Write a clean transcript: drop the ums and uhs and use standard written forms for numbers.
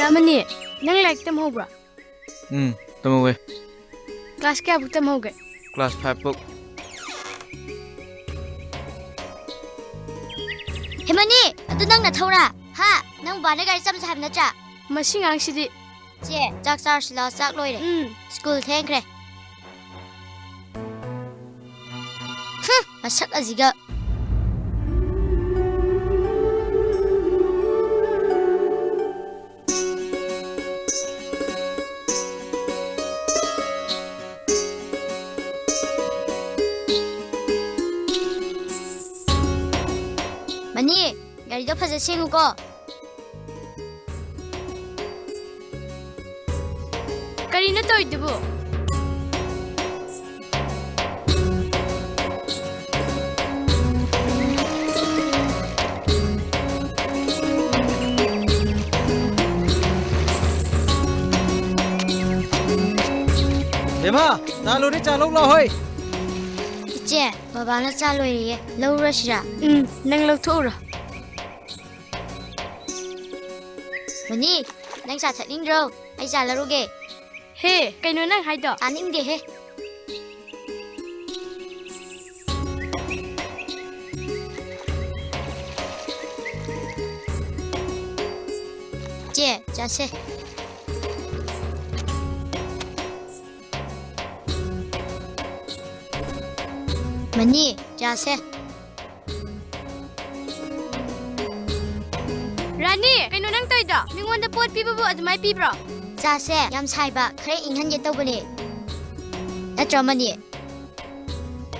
Damani, nang like them hobra. Tamawe. Class kaya buta mo gay. Class 5 book. Hemani, adu nang na thora. Ha, nang ba na gari sam sa na cha. Masing ang sidi. Je, jak sar sila sak loi de. School theng kre. Masak aziga. Mani, gari do phaja singu ko. Karina to idubo. Ema, talo ni chalok la hoy. Je, baba na cha loi ye. Lo ra shira. Nang lo thora. Mani, nang sa thak ning ro. Ai sa la ro ge. Hey, kay no nang haido. Aning de he. Je, ja se. Mani, ja se. Rani, kay no nang toy do. Mingon da pot pibo bo admai pibro. Ja se, yam sai ba, khare inghan ye tau bane. Na tra mani.